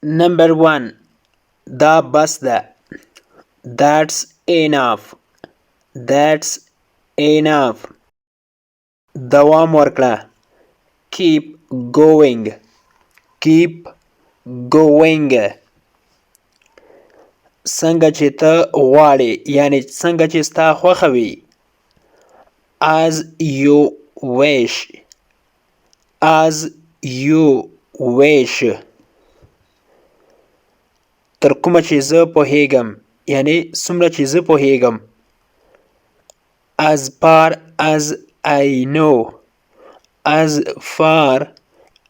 Number 1. دا بس ده. That's enough. That's enough. دوام ورکړه. Keep going. Keep going. څنګه چې ته غواړې، یعنی څنګه چې ستا خوښه وي. As you wish. As you wish. تر کومه چې زه پوهیږم، یعنی څومره چې زه پوهیږم. As far as I know. As far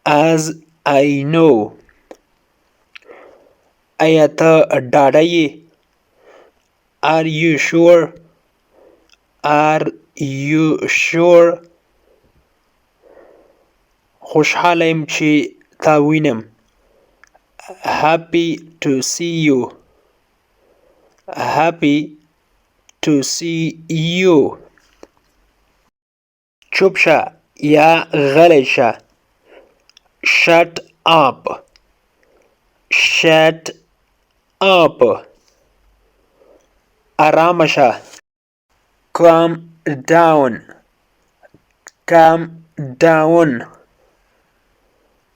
as I know. آیا ته ډاډه یې؟ Are you sure? Are you sure? خوشحاله یم چې تا وینم. Happy to see you. Happy to see you. چوپ شه یا غلی شه. Shut up. Shut up. آرامه شه. Calm down. Calm down.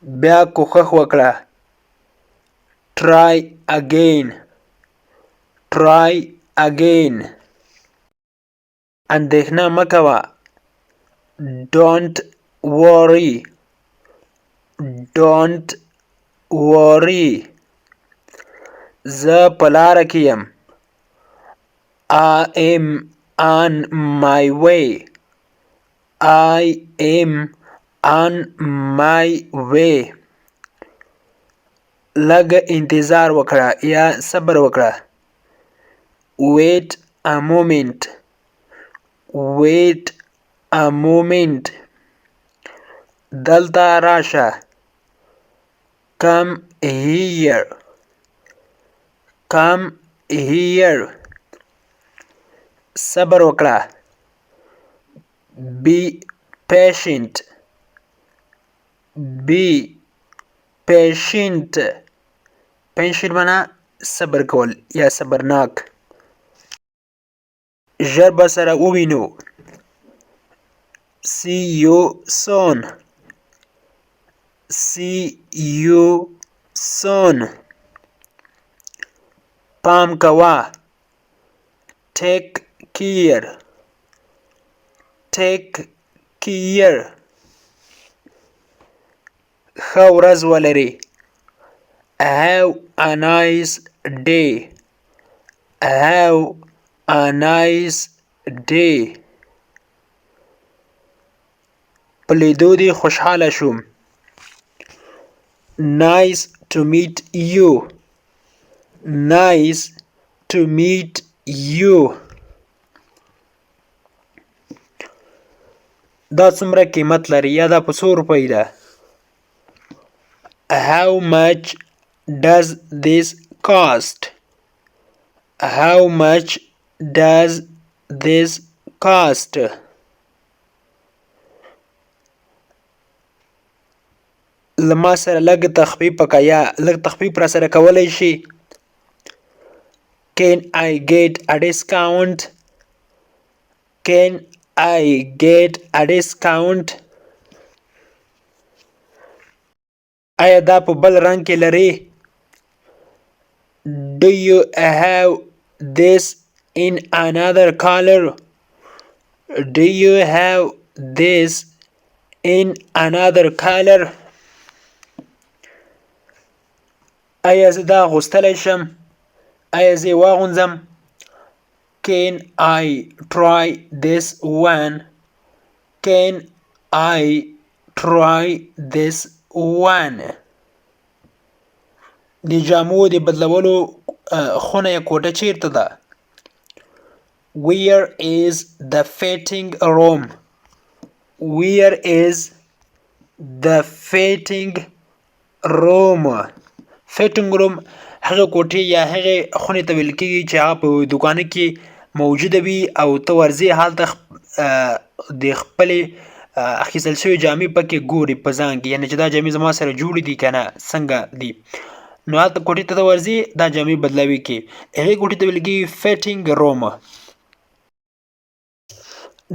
بیا کوښښ وکړه. Try again. Try again. اندېښنه مه کوه. Don't worry. Don't worry. زه په لاره کې یم. I am on my way. I am on my way. لږ انتظار وکړه یا صبر وکړه. Wait a moment. Wait a moment. دلته راشه. Come here. Come here. صبر وکړه. Be patient. Be patient. patient معنا صبر کول یا صبرناک. ژر به سره ووینو. See you soon. See you soon. پام کوه. Take care. Take care. ښه ورځ ولرئ. Have a nice day. Have a nice day. په لیدو دې خوشحاله شوم. Nice to meet you. Nice to meet you. دا څومره قیمت لري یا دا په څو روپۍ ده؟ How much does this cost? How much does this cost? له ما سره لږ تخفیف وکړه یا لږ تخفیف را سره کولی شي. Can I get a discount? Can I get a discount? آیا دا په بل رنګ کې لري؟ Do you have this in another color? Do you have this in another color? آیا زه دا اغوستلی شم؟ آیا زه یې واغوندم؟ Can I try this one? Can I try this one? د جامو د بدلولو خونه یا کوټه چیرته ده؟ Where is the fitting room? Where is the fitting room? Fitting room هغه کوټې یا هغه خونې ته ویل کېږي چې هغه په دوکانه کې موجوده وي او ته ورځې هلته د خپلې اخیستل شوي جامې پکې ګوري په ځان کې، یعنې چې دا جامې زما سره جوړې دي که نه څنګه دي. نو هلته کوټې ته ورځي دا جامې بدلوي کې هغې کوټې ته ویل کېږي فیټینګ روم.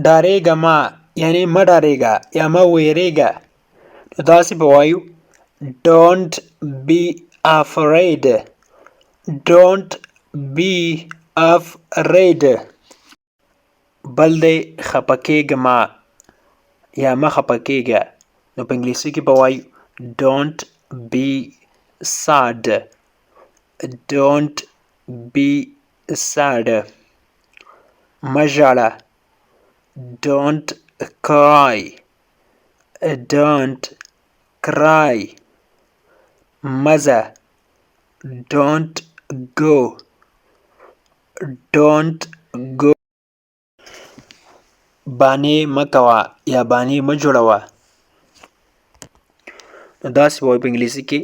ډارېږه مه یعنې مه ډارېږه یا مه ویرېږه نو داسې به وایو don't be afraid. don't be afraid. بل دی خفه کېږه مه یا مه خفه کېږه نو په انګلیسي کې به وایو don't be sad. don't be sad. مه ژاړه don't cry. don't cry. مزه don't go. don't go. بانې مه کوه یا بانې مه جوړوه نو داسې به وایو په انګلیسي کې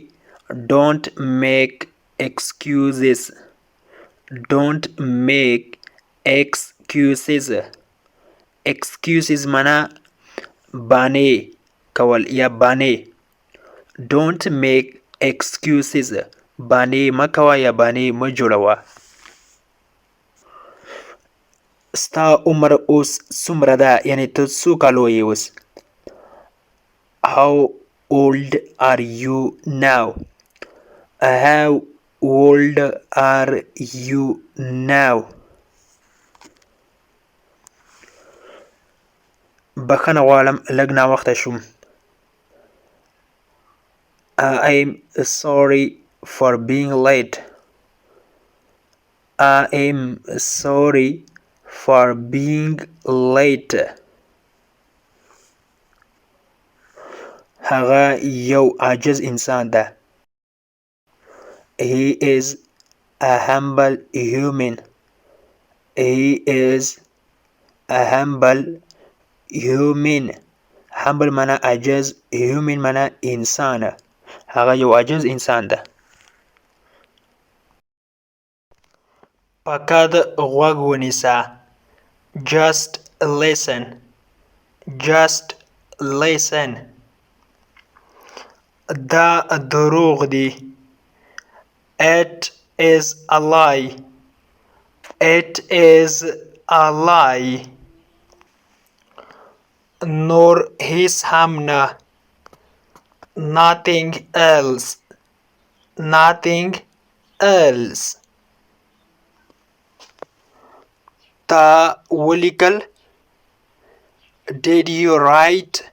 don't make excuses. don't make excuses. excuses معنا بانې کول یا بانې. don't make excuses. بانې مه کوه یا بانې مه جوړوه. ستا عمر اوس څومره ده یعنې ته څو کالو یې اوس. how old are you now. how old are you now. بخښنه غواړم لږ ناوخته شوم. I'm sorry for being late. I'm sorry for being late. هغه یو عاجز انسان ده. He is a humble human. He is a humble human. humble معنا عاجز human معنا انسان. هغه یو عاجز انسان ده. په قد غوږ ونیسه. just listen. just listen. دا دروغ دی. it is a lie. it is a lie. نور هیڅ هم نه. nothing else. nothing else. تا ولیکل. did you write.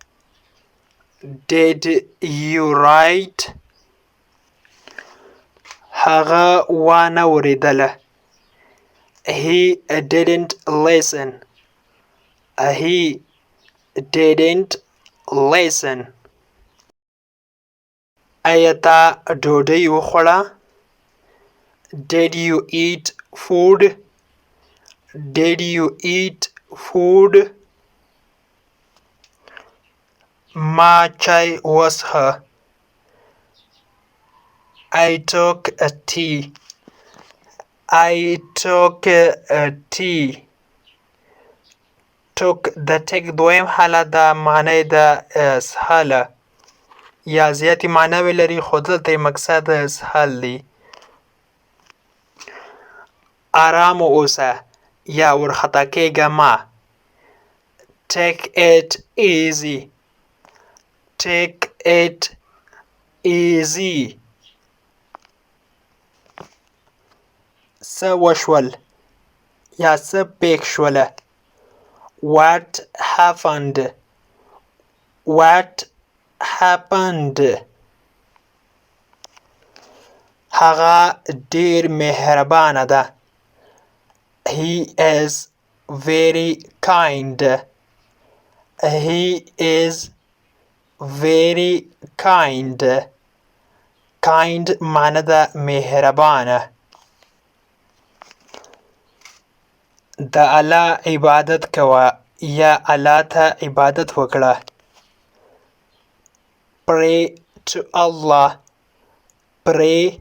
did you write. هغه وانه ورېدله. he didn't listen. he didn't listen. ایا تا ډوډۍ وخوړه. did you eat food. did you eat food. ما چای وڅښه. I took a tea. I took a tea. took د ټیک دویم حالت ده معنی د اسهاله یا زیاتې معناوې لري خو دلته یې مقصد اسهال دی. آرام اوسه یا ورخطا کېږه مه. take it easy. take it easy. څه وشول یا څه پېښ شوله. what happened. what happened. هغه ډېر مهربانه ده. he is very kind. he is very kind. kind معنی ده مهربانه. د الله عبادت کوه یا الله ته عبادت وکړه. pray to Allah. pray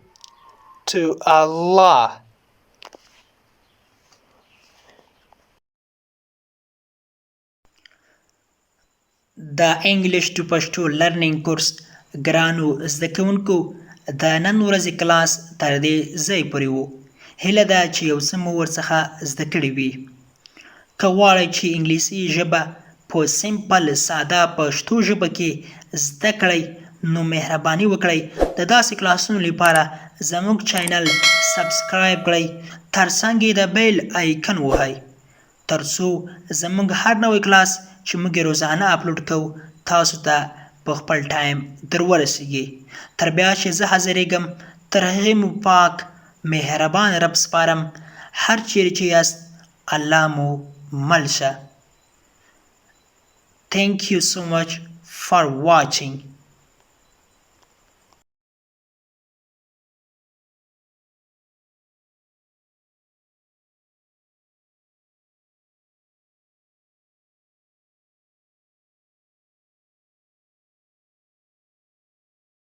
to Allah. د انګلیش ټو پښتو لرنینګ کورس ګرانو زده کوونکو د نن ورځې کلاس تر دې ځای پورې و. هیله ده چې یو څه مو ورڅخه زده کړي وي. که غواړئ چې انګلیسي ژبه په سمپل ساده پښتو ژبه کې زده کړئ نو مهرباني وکړئ د داسې کلاسونو لپاره زموږ چینل سبسکرایب کړئ، ترڅنګ یې د بیل آیکن ووهئ ترڅو زموږ هر نوی کلاس چې موږ روزانه اپلوډ کوو تاسو ته په خپل ټایم در ورسیږي. تر بیا چې زه حاضرېږم تر هغې مو پاک مهربان رب سپارم. هر چیرې چې یاست الله مو مل شه. Thank you so much for watching.